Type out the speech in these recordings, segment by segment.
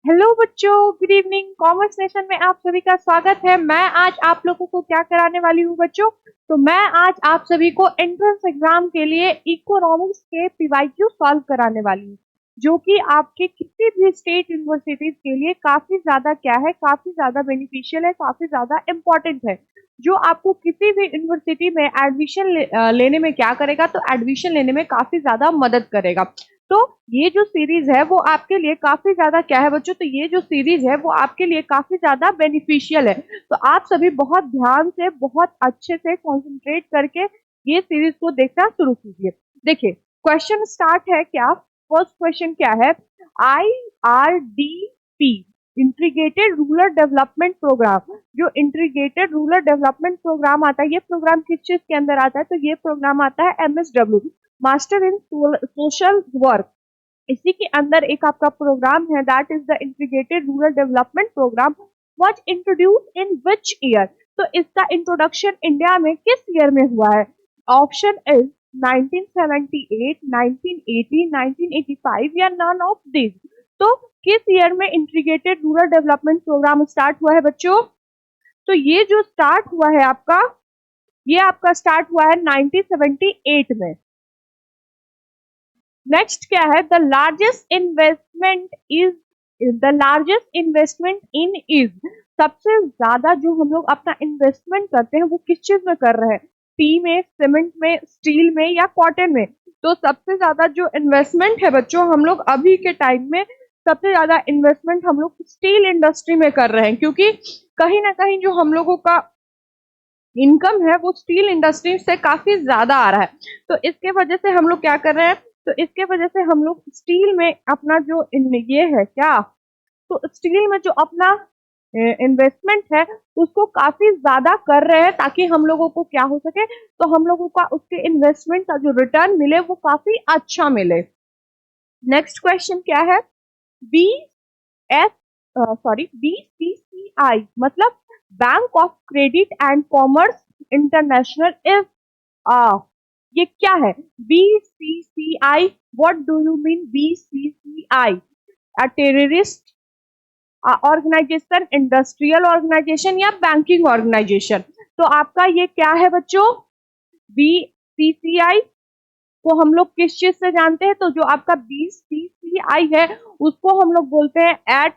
Hello बच्चों, good evening. Commerce nation में आप सभी का स्वागत है। मैं आज आप लोगों को क्या कराने वाली हूँ बच्चों, तो मैं आज आप सभी को एंट्रेंस एग्जाम के लिए इकोनॉमिक्स के पीवाईक्यू सॉल्व कराने वाली हूँ, जो कि आपके किसी भी स्टेट यूनिवर्सिटीज के लिए काफी ज्यादा क्या है, काफी ज्यादा बेनिफिशियल है, काफी ज्यादा इम्पोर्टेंट है, जो आपको किसी भी यूनिवर्सिटी में एडमिशन लेने में क्या करेगा, तो एडमिशन लेने में काफी ज्यादा मदद करेगा। तो ये जो सीरीज है वो आपके लिए काफी ज्यादा क्या है बच्चों, तो ये जो सीरीज है वो आपके लिए काफी ज्यादा बेनिफिशियल है। तो आप सभी बहुत ध्यान से, बहुत अच्छे से कंसंट्रेट करके ये सीरीज को देखना शुरू कीजिए। देखिए, क्वेश्चन स्टार्ट है क्या। फर्स्ट क्वेश्चन क्या है, IRDP integrated rural development programme. जो इंटीग्रेटेड रूरल डेवलपमेंट प्रोग्राम आता है, ये प्रोग्राम किस चीज के अंदर आता है, तो ये प्रोग्राम आता है MSW, master in social work. इसी के अंदर एक आपका प्रोग्राम है, that is the integrated rural development programme, was introduce in which year. तो इसका इंट्रोडक्शन इंडिया में किस ईयर में हुआ है। ऑप्शन इज 1978, 1980, 1985 या नन ऑफ दिस। तो किस ईयर में integrated rural development programme start हुआ है बच्चों, तो ये जो स्टार्ट हुआ है आपका, ये आपका स्टार्ट हुआ है 1978 में। नेक्स्ट क्या है, the largest investment in is. सबसे ज्यादा जो हम लोग अपना इन्वेस्टमेंट करते हैं वो किस चीज में कर रहे हैं, टी में, सीमेंट में, स्टील में या कॉटन में। तो सबसे ज्यादा जो इन्वेस्टमेंट है बच्चों, हम लोग अभी के टाइम में सबसे ज्यादा इन्वेस्टमेंट हम लोग स्टील इंडस्ट्री में कर रहे हैं, क्योंकि कहीं ना कहीं जो हम लोगों का इनकम है वो स्टील इंडस्ट्री से काफी ज्यादा आ रहा है। तो इसके वजह से हम लोग क्या कर रहे हैं, तो इसके वजह से हम लोग स्टील में अपना जो ये है क्या, तो स्टील में जो अपना इन्वेस्टमेंट है उसको काफी ज्यादा कर रहे हैं, ताकि हम लोगों को क्या हो सके, तो हम लोगों का उसके इन्वेस्टमेंट का जो रिटर्न मिले वो काफी अच्छा मिले। नेक्स्ट क्वेश्चन क्या है, बी एस BCCI मतलब bank of credit and commerce international is ये क्या है, BCCI, what do you mean BCCI? A terrorist organisation, industrial organisation या बैंकिंग ऑर्गेनाइजेशन। तो आपका ये क्या है बच्चों, BCCI को हम लोग किस चीज से जानते हैं, तो जो आपका BCCI है उसको हम लोग बोलते हैं eight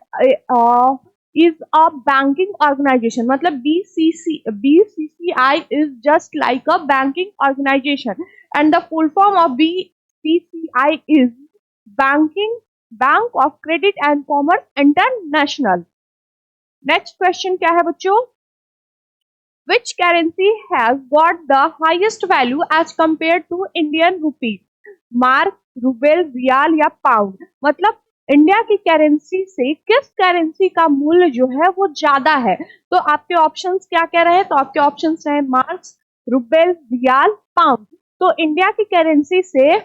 is a banking organization, मतलब BCCI is just like a banking organization, and the full form of BCCI is Bank of Credit and Commerce International। Next question क्या है बच्चों, which currency has got the highest value as compared to Indian rupee? Mark, rouble, riyal या pound. मतलब India की currency से किस currency का मूल्य जो है वो ज्यादा है। तो आपके ऑप्शंस क्या कह रहे हैं, तो आपके ऑप्शंस हैं मार्क्स, रूबेल, रियाल, पाउंड। तो इंडिया की करेंसी से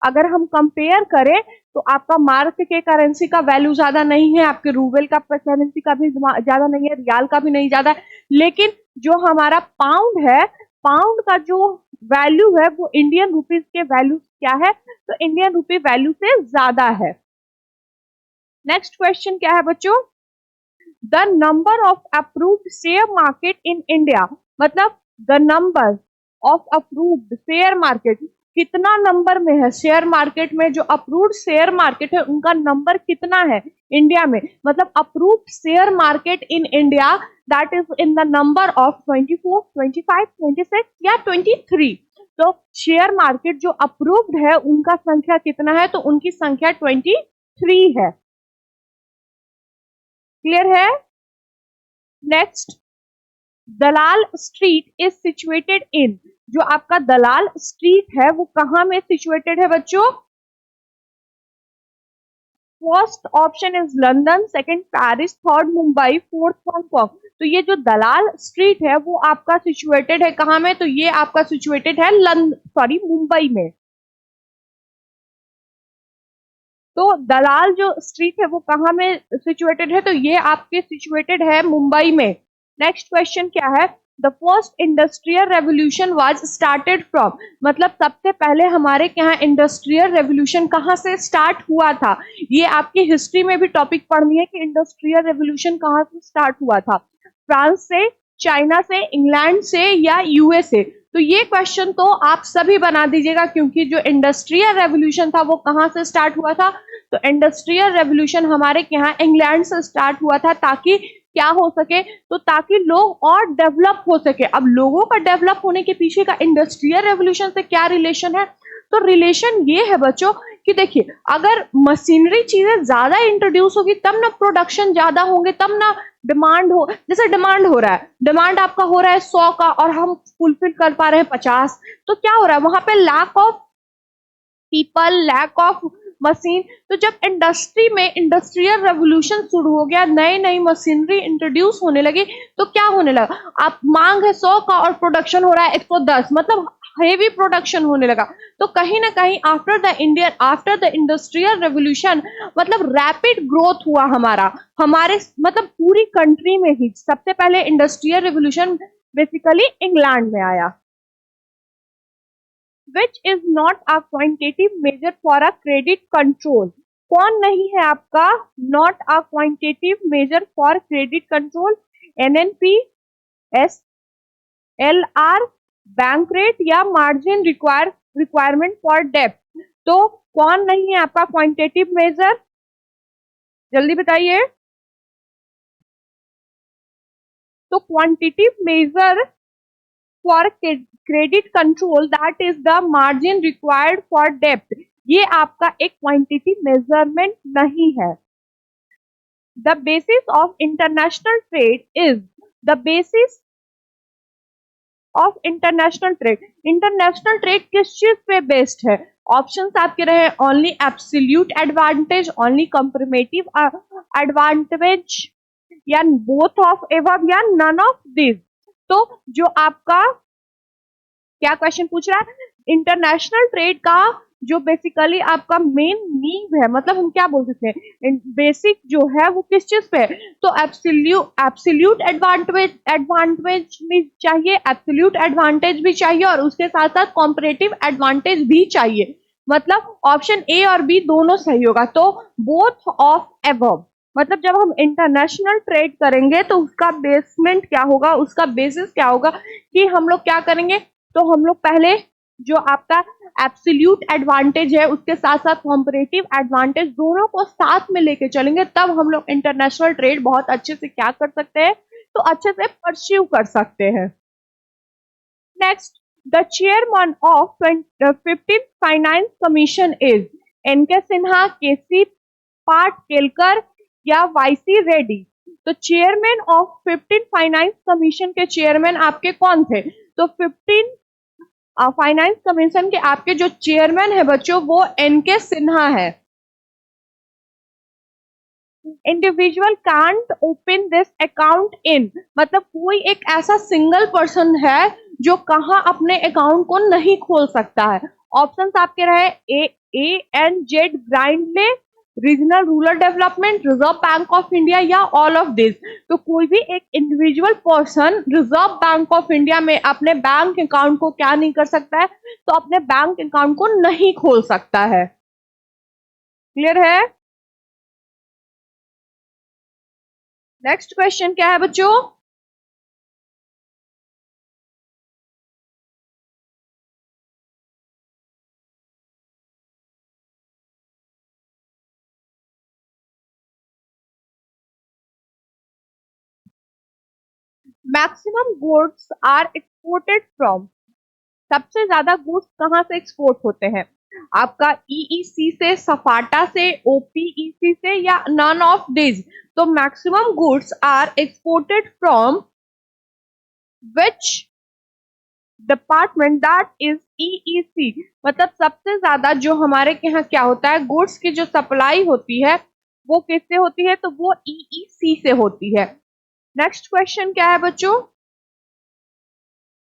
अगर हम कंपेयर करें तो आपका मार्क के करेंसी का वैल्यू ज्यादा नहीं है, आपके रूबेल का करेंसी का भी ज्यादा नहीं है, रियाल का भी नहीं ज्यादा है, लेकिन जो हमारा पाउंड है, पाउंड का जो वैल्यू है वो इंडियन रुपीज के वैल्यू क्या है, तो इंडियन रुपी वैल्यू से ज्यादा है। नेक्स्ट क्वेश्चन क्या है बच्चों, the number of approved share market in India, मतलब the number of approved share market, कितना नंबर में है शेयर मार्केट में, जो अप्रूव्ड शेयर मार्केट है उनका नंबर कितना है इंडिया में, मतलब approved share market in India, that is in the number of 24, 25, 26 या 23। तो शेयर मार्केट जो अप्रूव्ड है उनका संख्या कितना है, तो उनकी संख्या 23 है। क्लियर है। Next, Dalal street is situated in, जो आपका दलाल स्ट्रीट है वो कहां में सिचुएटेड है बच्चों, first option is London, second Paris, third Mumbai, fourth Hong Kong. तो ये जो दलाल स्ट्रीट है वो आपका सिचुएटेड है कहां में, तो ये आपका सिचुएटेड है मुंबई में। तो दलाल जो स्ट्रीट है वो कहां में सिचुएटेड है, तो ये आपके सिचुएटेड है मुंबई में। नेक्स्ट क्वेश्चन क्या है, the first industrial revolution was started from, मतलब सबसे पहले हमारे यहाँ इंडस्ट्रियल रेवोल्यूशन कहाँ से स्टार्ट हुआ था। ये आपकी हिस्ट्री में भी टॉपिक पढ़नी है कि इंडस्ट्रियल रेवोल्यूशन कहाँ से स्टार्ट हुआ था, फ्रांस से, चाइना से, इंग्लैंड से या यूएस से। तो ये क्वेश्चन तो आप सभी बना दीजिएगा, क्योंकि जो इंडस्ट्रियल रेवोल्यूशन था वो कहाँ से स्टार्ट हुआ था, तो इंडस्ट्रियल रेवोल्यूशन हमारे यहाँ इंग्लैंड से स्टार्ट हुआ था, ताकि क्या हो सके, तो ताकि लोग और डेवलप हो सके। अब लोगों का डेवलप होने के पीछे का इंडस्ट्रियल रेवोल्यूशन से क्या रिलेशन है, तो रिलेशन ये है बच्चों कि देखिए, अगर मशीनरी चीजें ज्यादा इंट्रोड्यूस होगी तब ना प्रोडक्शन ज्यादा होंगे, तब ना डिमांड हो। जैसे डिमांड हो रहा है, डिमांड आपका हो रहा है 100 का और हम फुलफिल कर पा रहे हैं 50, तो क्या हो रहा है, वहां पे lack of people, lack of machine. तो जब इंडस्ट्री में इंडस्ट्रियल रेवोल्यूशन शुरू हो गया, नई नई मशीनरी इंट्रोड्यूस होने लगी, तो क्या होने लगा, आप मांग है 100 का और प्रोडक्शन हो रहा है 110, मतलब हेवी प्रोडक्शन होने लगा। तो कहीं ना कहीं आफ्टर द इंडस्ट्रियल रेवोल्यूशन, मतलब रैपिड ग्रोथ हुआ हमारे मतलब पूरी कंट्री में ही। सबसे पहले इंडस्ट्रियल रेवोल्यूशन बेसिकली इंग्लैंड में आया। which is not a quantitative measure for a credit control। कौन नहीं है आपका not a quantitative measure for credit control? NNP, SLR, bank rate या मार्जिन रिक्वायरमेंट फॉर डेप्थ। तो कौन नहीं है आपका क्वांटिटेटिव मेजर, जल्दी बताइए। तो quantitative measure for credit control that is the margin required for depth, ये आपका एक क्वांटिटी मेजरमेंट नहीं है। The basis of international trade is, the basis of international trade, international trade किस चीज पे बेस्ड है, ऑप्शंस आपके रहे only absolute advantage, only comparative advantage, या बोथ ऑफ एबव, या नन ऑफ दिस। तो जो आपका क्या क्वेश्चन पूछ रहा है, इंटरनेशनल ट्रेड का जो बेसिकली आपका मेन नीव है, मतलब हम क्या बोल सकते हैं, बेसिक जो है वो किस चीज पे है, तो एब्सोल्यूट एडवांटेज भी चाहिए, एब्सोल्यूट एडवांटेज भी चाहिए, और उसके साथ साथ कॉम्परेटिव एडवांटेज भी चाहिए। मतलब ऑप्शन ए और बी दोनों सही होगा। तो बोथ ऑफ एबव, मतलब जब हम इंटरनेशनल ट्रेड करेंगे तो उसका बेसमेंट क्या होगा, उसका बेसिस क्या होगा, कि हम लोग क्या करेंगे, तो हम लोग पहले जो आपका एब्सोल्यूट एडवांटेज है उसके साथ साथ कॉम्परेटिव एडवांटेज दोनों को साथ में लेके चलेंगे, तब हम लोग इंटरनेशनल ट्रेड बहुत अच्छे से क्या कर सकते हैं, तो अच्छे से परस्यू कर सकते हैं। Next, the chairman of 15th finance commission is NK Sinha, KC Patkelkar या वाईसी रेड्डी। तो chairman of 15th finance commission के चेयरमैन आपके कौन थे, तो 15 फाइनेंस कमीशन के आपके जो चेयरमैन है बच्चों वो एनके सिन्हा है। Individual can't open this account in, मतलब कोई एक ऐसा सिंगल पर्सन है जो कहां अपने अकाउंट को नहीं खोल सकता है। ऑप्शंस आपके रहे ANZ Grindlays, regional rural development, Reserve Bank of India या ऑल ऑफ दिस। तो कोई भी एक individual person Reserve Bank of India में अपने बैंक अकाउंट को क्या नहीं कर सकता है, तो अपने बैंक अकाउंट को नहीं खोल सकता है। क्लियर है। नेक्स्ट क्वेश्चन क्या है बच्चों, maximum goods are exported from, सबसे ज्यादा गुड्स कहां से एक्सपोर्ट होते हैं, आपका ईईसी से, सफाटा से, ओपीईसी से या नन ऑफ दिस। तो maximum goods are exported from which department, that is EEC. मतलब सबसे ज्यादा जो हमारे यहाँ क्या होता है, गुड्स की जो सप्लाई होती है वो किससे होती है, तो वो ईईसी से होती है। नेक्स्ट क्वेश्चन क्या है बच्चों,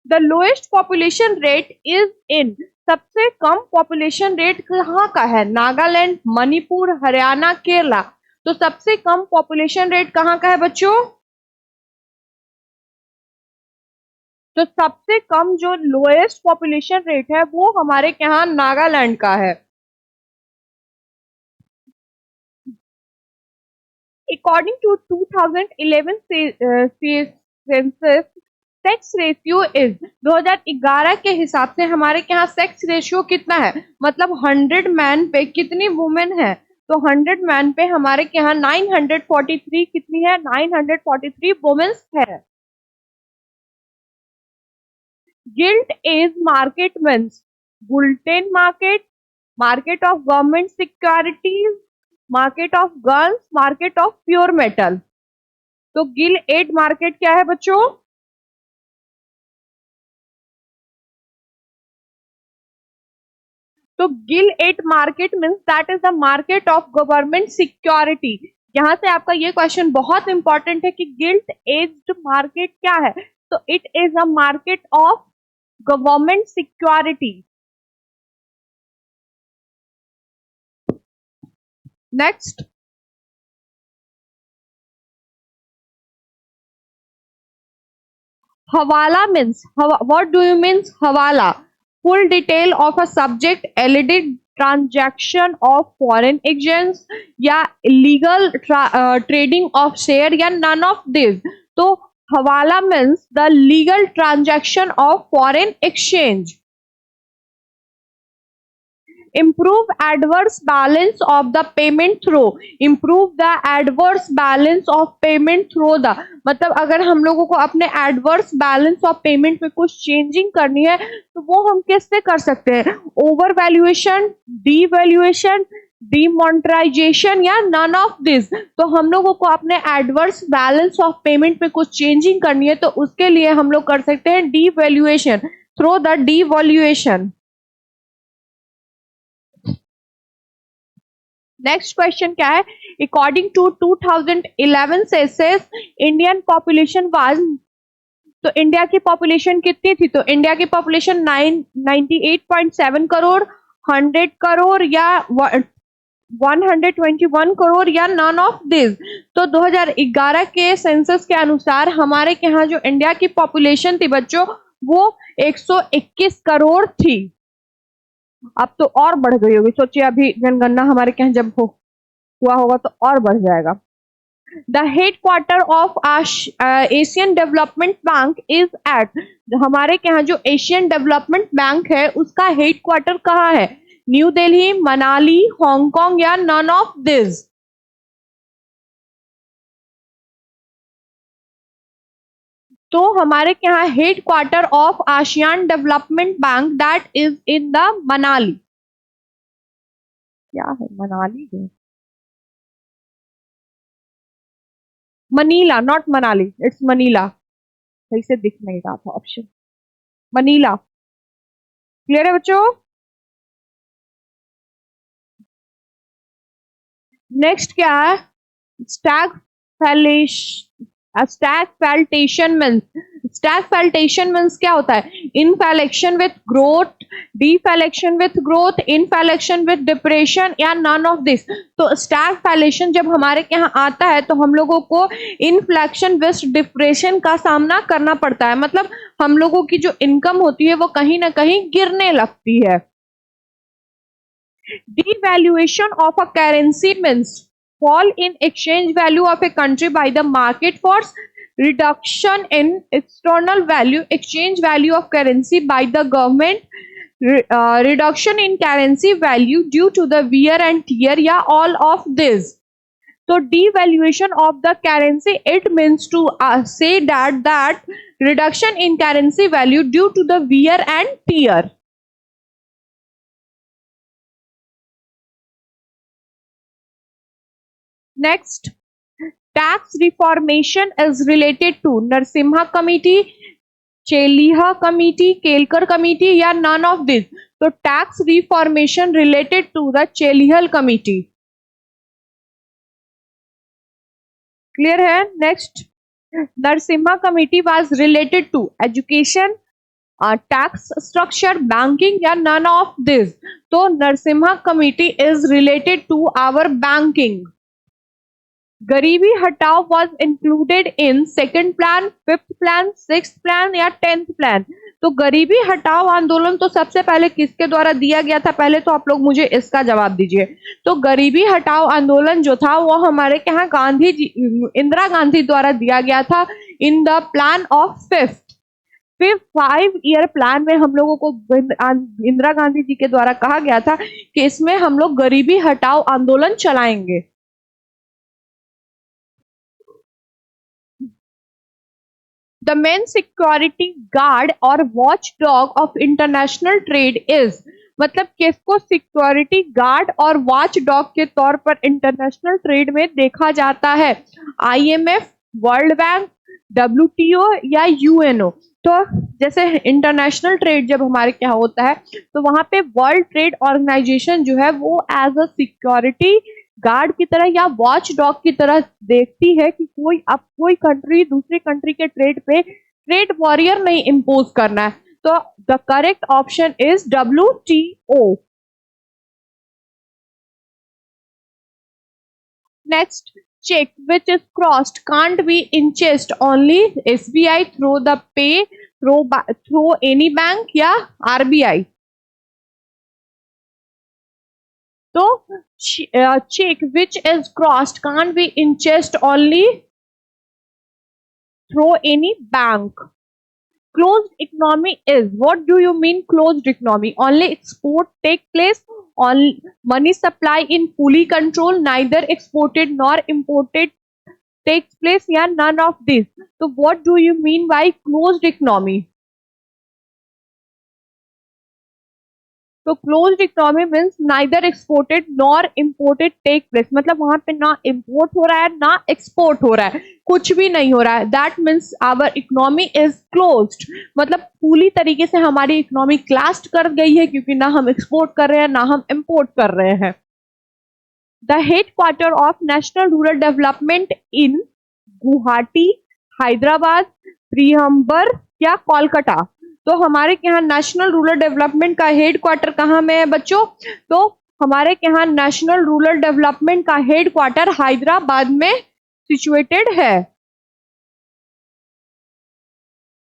the lowest population rate is in, सबसे कम पॉपुलेशन रेट कहाँ का है, नागालैंड, मणिपुर, हरियाणा, केरला। तो सबसे कम पॉपुलेशन रेट कहाँ का है बच्चों, तो सबसे कम जो लोएस्ट पॉपुलेशन रेट है वो हमारे यहाँ नागालैंड का है। According to 2011 census, sex ratio is 2011 के हिसाब से हमारे यहाँ सेक्स रेशियो कितना है, मतलब 100 मैन पे कितनी वुमेन है, तो 100 मैन पे हमारे यहाँ 943 कितनी है, 943 वुमेन्स है। Gilt edge market means bulletin market, market of government securities, market of guns, market of pure metal. तो गिल एड मार्केट क्या है बच्चों? तो गिल edge market means that is the market of government security. यहां से आपका ये क्वेश्चन बहुत इंपॉर्टेंट है कि गिल्ट एज्ड मार्केट क्या है, तो it is a market of government security. Next, hawala means, what do you means hawala? Full detail of a subject, alleged transaction of foreign exchange, या लीगल ट्रेडिंग ऑफ शेयर, या none of this. तो hawala means the legal transaction of foreign exchange. improve adverse balance of the payment through, improve the adverse balance of payment through the, मतलब अगर हम लोगों को अपने adverse balance of payment में कुछ changing करनी है तो वो हम किससे कर सकते हैं? ओवर वैल्यूएशन, डीवैल्यूएशन, डिमोनेटाइजेशन, या नन ऑफ दिस। तो हम लोगों को अपने एडवर्स बैलेंस ऑफ पेमेंट में कुछ चेंजिंग करनी है तो उसके लिए हम लोग कर सकते हैं devaluation, through the devaluation. Next question क्या है? According to 2011 census Indian population was, तो इंडिया की पॉपुलेशन कितनी थी? तो इंडिया की पॉपुलेशन 98.7 करोड़, 100 करोड़, या 121 करोड़, या नन ऑफ दिस। तो 2011 के सेंसस के अनुसार हमारे यहाँ जो इंडिया की पॉपुलेशन थी बच्चों वो 121 करोड़ थी। अब तो और बढ़ गई होगी, सोचिए अभी जनगणना हमारे यहाँ जब हुआ होगा तो और बढ़ जाएगा। The headquarter of Asian development bank is at, हमारे यहाँ जो एशियन डेवलपमेंट बैंक है उसका हेडक्वार्टर कहाँ है? न्यू दिल्ली, मनाली, हांगकांग, या नन ऑफ दिस। तो हमारे यहाँ head quarter of ASEAN development bank that is in the Manali. क्या है मनाली है? Manila, not Manali, it's Manila. सही से दिख नहीं रहा था ऑप्शन, मनीला। क्लियर है बच्चों? नेक्स्ट क्या है? स्टैगफ्लैशन मीन्स, स्टैगफ्लैशन मीन्स क्या होता है? Inflection with growth, deflection with growth, inflection with depression, या नन ऑफ दिस। तो स्टैगफ्लैशन जब हमारे यहाँ आता है तो हम लोगों को इनफ्लेक्शन विथ डिप्रेशन का सामना करना पड़ता है, मतलब हम लोगों की जो इनकम होती है वो कहीं ना कहीं गिरने लगती है। Devaluation of a currency means fall in exchange value of a country by the market force, reduction in external value, exchange value of currency by the government, reduction in currency value due to the wear and tear, या all of this. So devaluation of the currency, it means to say that reduction in currency value due to the wear and tear. Next, tax reformation is related to Narasimha Committee, Cheliha Committee, Kelkar Committee, या none of this. तो tax reformation related to the Cheliha Committee. Clear है? Next, Narasimha Committee was related to education, tax structure, banking, या none of this. तो Narasimha Committee is related to our banking. गरीबी हटाओ was included in second plan, fifth plan, six plan या 10th plan? तो गरीबी हटाओ आंदोलन तो सबसे पहले किसके द्वारा दिया गया था? पहले तो आप लोग मुझे इसका जवाब दीजिए। तो गरीबी हटाओ आंदोलन जो था वो हमारे यहाँ गांधी जी, इंदिरा गांधी द्वारा दिया गया था in the plan of fifth 5 year plan में। हम लोगों को इंदिरा गांधी जी के द्वारा कहा गया था कि इसमें हम लोग गरीबी हटाओ आंदोलन चलाएंगे। The main security guard और watchdog of international trade is, मतलब किसको सिक्योरिटी गार्ड और वॉच डॉग के तौर पर इंटरनेशनल ट्रेड में देखा जाता है? आईएमएफ, वर्ल्ड बैंक, डब्ल्यूटीओ या यूएनओ? तो जैसे इंटरनेशनल ट्रेड जब हमारे क्या होता है तो वहां पे वर्ल्ड ट्रेड ऑर्गेनाइजेशन जो है वो एज अ सिक्योरिटी गार्ड की तरह या वॉच डॉग की तरह देखती है कि कोई कंट्री दूसरी कंट्री के ट्रेड पे ट्रेड वॉरियर नहीं इम्पोज करना है। तो the correct option is WTO। Next, check which is crossed can't be in chest only SBI through the pay through any bank या RBI? तो check which is crossed can't be in chest only through any bank. Closed economy is, what do you mean closed economy? Only export take place, on money supply in fully control, neither exported nor imported takes place, या none of this? So what do you mean by closed economy? तो closed economy means neither exported nor imported take place, मतलब वहां पे ना import हो रहा है ना एक्सपोर्ट हो रहा है, कुछ भी नहीं हो रहा है। That means our economy is closed, मतलब पूरी तरीके से हमारी इकोनॉमी क्लास्ड कर गई है क्योंकि ना हम एक्सपोर्ट कर रहे हैं ना हम इम्पोर्ट कर रहे हैं। The head quarter of national rural development in Guwahati, Hyderabad, Trivandrum या कोलकाता? तो हमारे यहाँ नेशनल रूरल डेवलपमेंट का हेड क्वार्टर कहाँ में है बच्चों? तो हमारे यहाँ नेशनल रूरल डेवलपमेंट का हेड क्वार्टर हैदराबाद में सिचुएटेड है।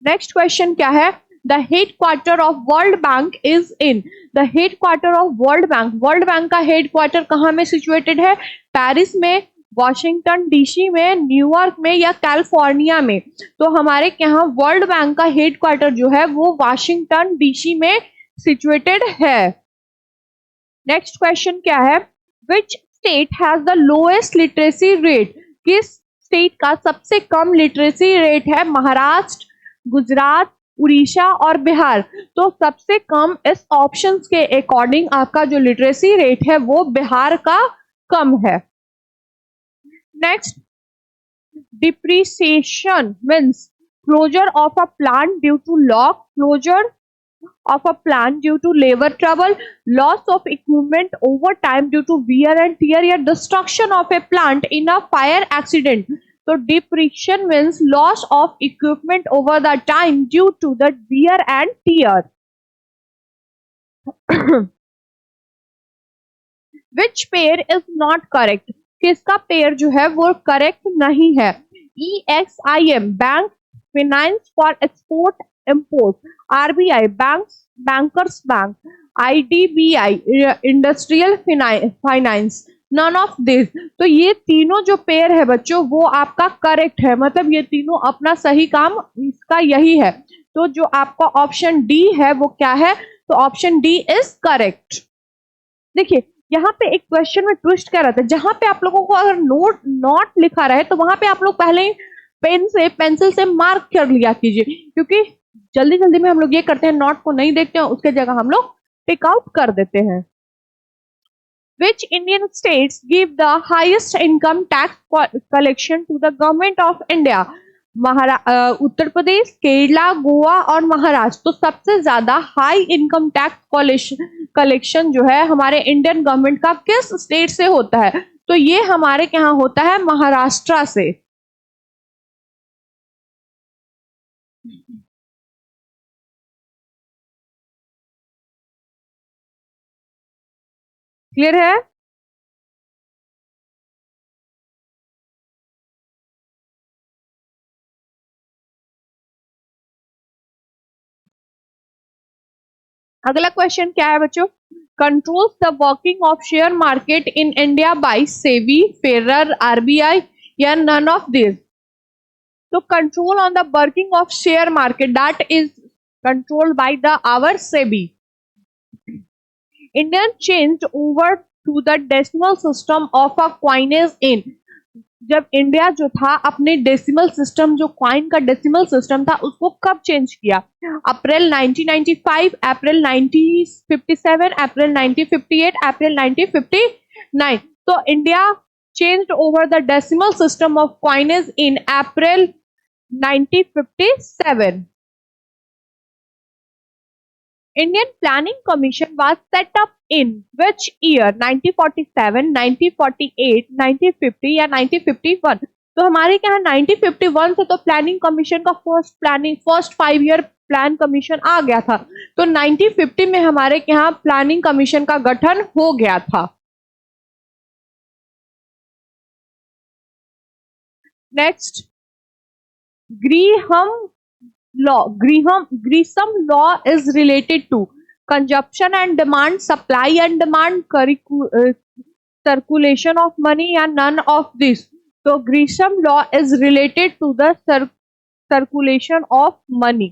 नेक्स्ट क्वेश्चन क्या है? The head quarter of World Bank is in, the head quarter of World Bank का हेड क्वार्टर कहाँ में सिचुएटेड है? पेरिस में, वॉशिंगटन डीसी में, न्यूयॉर्क में या कैलिफोर्निया में? तो हमारे यहाँ वर्ल्ड बैंक का हेड क्वार्टर जो है वो वॉशिंगटन डीसी में सिचुएटेड है। नेक्स्ट क्वेश्चन क्या है? Which state has the lowest literacy rate, किस स्टेट का सबसे कम लिटरेसी रेट है? महाराष्ट्र, गुजरात, उड़ीसा और बिहार? तो सबसे कम इस ऑप्शंस के अकॉर्डिंग आपका जो लिटरेसी रेट है वो बिहार का कम है। Next, depreciation means closure of a plant due to lock, closure of a plant due to labor trouble, loss of equipment over time due to wear and tear, या destruction of a plant in a fire accident? So depreciation means loss of equipment over the time due to the wear and tear. Which pair is not correct? किसका pair जो है वो correct नहीं है? EXIM bank finance for export import, RBI bankers bank, IDBI industrial finance, none of this. तो ये तीनों जो पेयर है बच्चों वो आपका करेक्ट है, मतलब ये तीनों अपना सही काम इसका यही है। तो जो आपका ऑप्शन डी है वो क्या है? तो ऑप्शन डी इज करेक्ट। देखिए यहाँ पे एक क्वेश्चन में ट्विस्ट क्या रहता है, जहां पे आप लोगों को अगर नॉट लिखा रहे तो वहां पे आप लोग पहले ही पेंसिल से मार्क कर लिया कीजिए, क्योंकि जल्दी जल्दी में हम लोग ये करते हैं, नॉट को नहीं देखते हैं, उसके जगह हम लोग टिक आउट कर देते हैं। Which Indian states give the highest income tax collection to the government of India? Uttar Pradesh, Kerala, Goa और महाराष्ट्र। तो सबसे ज्यादा हाई इनकम टैक्स कलेक्शन जो है हमारे इंडियन गवर्नमेंट का किस स्टेट से होता है? तो ये हमारे यहाँ होता है महाराष्ट्र से। क्लियर है? अगला क्वेश्चन क्या है बच्चों, controls the working of share market in India by SEBI, federal, RBI या नन ऑफ दिस। तो control on the working of share market that is controlled by the our SEBI. Indian changed over to the decimal system of a coinage in, जब India जो था अपने decimal system, जो coin का decimal system था, उसको कब change किया? अप्रैल 1995, अप्रैल 1957, अप्रैल 1958, अप्रैल 1959। तो India changed over the decimal system of coinage in April 1957. Indian Planning Commission was set up in which year? 1947, 1948, 1950 या 1951? तो हमारे क्या है 1951 से तो प्लानिंग कमीशन का फर्स्ट 5 ईयर प्लान कमीशन आ गया था, तो 1950 में हमारे यहाँ प्लानिंग कमीशन का गठन हो गया था। Next, Grisham law is related to consumption and demand, supply and demand, circulation of money and none of this. So Grisham law is related to the circulation of money.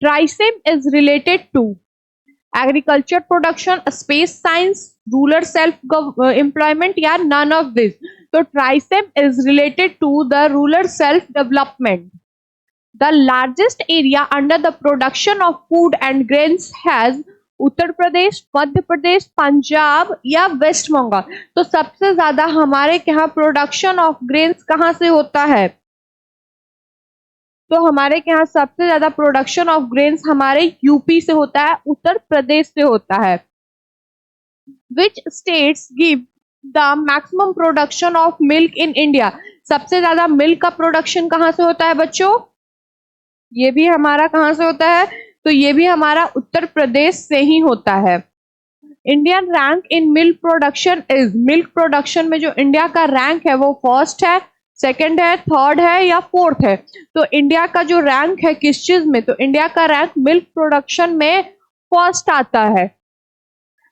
Trisem is related to agriculture production, space science, rural self employment या none of this. So Trisem is related to the rural self development. The largest area under the production of food and grains has Uttar Pradesh, Madhya Pradesh, Punjab या waste Bengal. तो सबसे ज्यादा हमारे यहाँ production of grains कहाँ से होता है? तो हमारे यहाँ सबसे ज्यादा प्रोडक्शन ऑफ ग्रेन्स हमारे यूपी से होता है, उत्तर प्रदेश से होता है। Which states give the maximum production of milk in India? सबसे ज्यादा मिल्क का प्रोडक्शन कहाँ से होता है बच्चों? ये भी हमारा कहाँ से होता है? तो ये भी हमारा उत्तर प्रदेश से ही होता है। Indian rank in milk production is, milk production में जो इंडिया का रैंक है वो फर्स्ट है, सेकंड है, थर्ड है या फोर्थ है? तो इंडिया का जो रैंक है किस चीज में? तो इंडिया का रैंक मिल्क प्रोडक्शन में फर्स्ट आता है।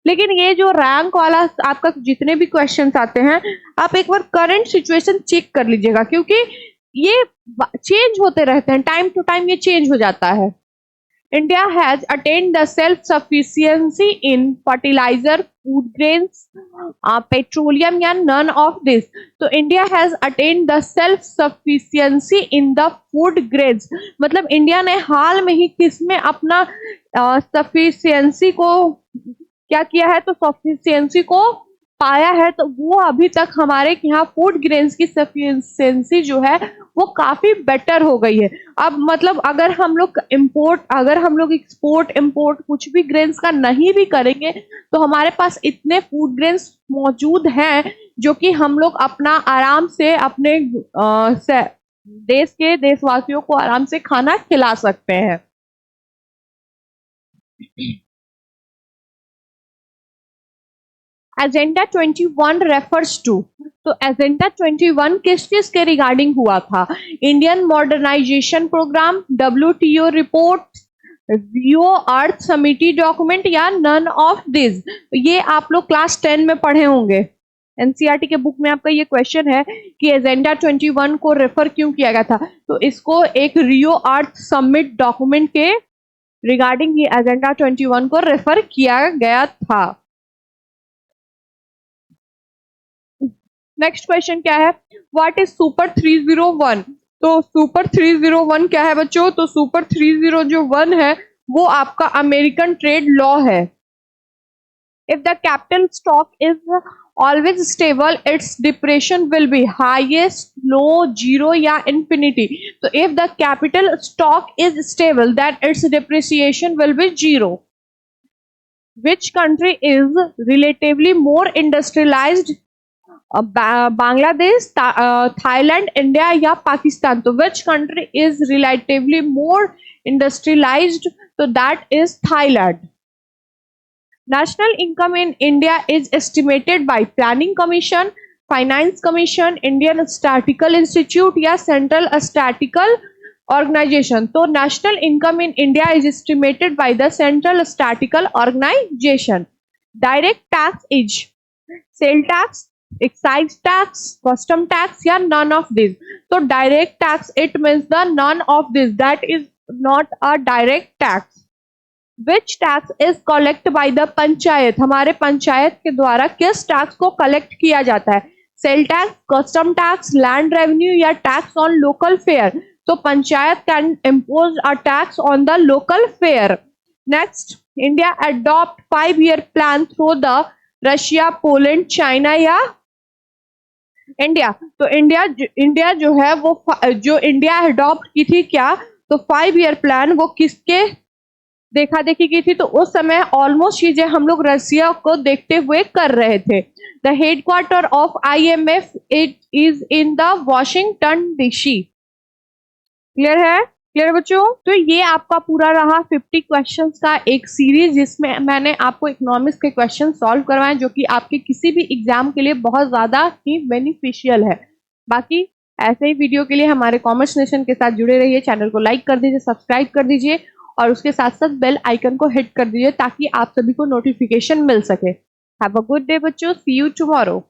लेकिन ये जो रैंक वाला आपका जितने भी क्वेश्चंस आते हैं, आप एक बार करंट सिचुएशन चेक कर लीजिएगा, क्योंकि ये चेंज होते रहते हैं, टाइम टू टाइम ये चेंज हो जाता है। India has attained the self-sufficiency in fertilizer, food grains, petroleum या none of this. तो India has attained the self-sufficiency in the food grains. मतलब इंडिया ने हाल में ही किसमें अपना sufficiency को क्या किया है? तो sufficiency को पाया है। तो वो अभी तक हमारे यहाँ फूड ग्रेन्स की सफिशिएंसी जो है वो काफी बेटर हो गई है। अब मतलब अगर हम लोग एक्सपोर्ट इम्पोर्ट कुछ भी ग्रेन्स का नहीं भी करेंगे, तो हमारे पास इतने फूड ग्रेन्स मौजूद हैं जो कि हम लोग अपना आराम से अपने देश के देशवासियों को आराम से खाना खिला सकते हैं। एजेंडा 21 रेफर्स टू, तो एजेंडा 21 किस चीज के रिगार्डिंग हुआ था? Indian modernisation programme, WTO report, Rio Earth Summit document या नन ऑफ दिस? ये आप लोग क्लास 10 में पढ़े होंगे, एनसीईआरटी के बुक में आपका ये क्वेश्चन है कि एजेंडा 21 को रेफर क्यों किया गया था? तो इसको एक रियो अर्थ समिट डॉक्यूमेंट के रिगार्डिंग ये एजेंडा 21 को रेफर किया गया था। नेक्स्ट क्वेश्चन क्या है? What is super 301? तो सुपर 301 क्या है बच्चों? तो सुपर 301 है वो आपका अमेरिकन ट्रेड लॉ है। If the capital stock is always stable, its depression will be highest, low, zero या इंफिनिटी? तो if the capital stock is stable then its depreciation will be zero. Which country is relatively more industrialised? Bangladesh, Thailand, India या पाकिस्तान? तो which country is relatively more industrialised? तो that is Thailand. National income in India is estimated by planning commission, finance commission, Indian statistical institute या central statistical organisation, तो national income in India is estimated by the central statical organisation. Direct tax is sale tax, excise tax, custom tax या none of this. तो direct tax it means the none of this, that is not a direct tax. Which tax is collect by the panchayat, हमारे पंचायत के द्वारा किस tax को collect किया जाता है? Sale tax, custom tax, land revenue या टैक्स ऑन लोकल फेयर. तो panchayat can impose a tax on the local fair. Next, India adopt 5-year plan through the Russia, Poland, China या इंडिया. तो India जो है वो जो इंडिया अडॉप्ट की थी क्या, तो 5-year प्लान वो किसके देखा देखी की थी? तो उस समय ऑलमोस्ट चीजें हम लोग रसिया को देखते हुए कर रहे थे. The headquarter of IMF it is in the Washington DC. Clear है? क्लियर बच्चों? तो ये आपका पूरा रहा 50 क्वेश्चंस का एक सीरीज, जिसमें मैंने आपको इकोनॉमिक्स के क्वेश्चन सॉल्व करवाए, जो कि आपके किसी भी एग्जाम के लिए बहुत ज्यादा ही बेनिफिशियल है. बाकी ऐसे ही वीडियो के लिए हमारे कॉमर्स नेशन के साथ जुड़े रहिए. चैनल को लाइक कर दीजिए, सब्सक्राइब कर दीजिए और उसके साथ साथ बेल आइकन को हिट कर दीजिए ताकि आप सभी को नोटिफिकेशन मिल सके. हैव अ गुड डे बच्चों, सी यू टुमारो.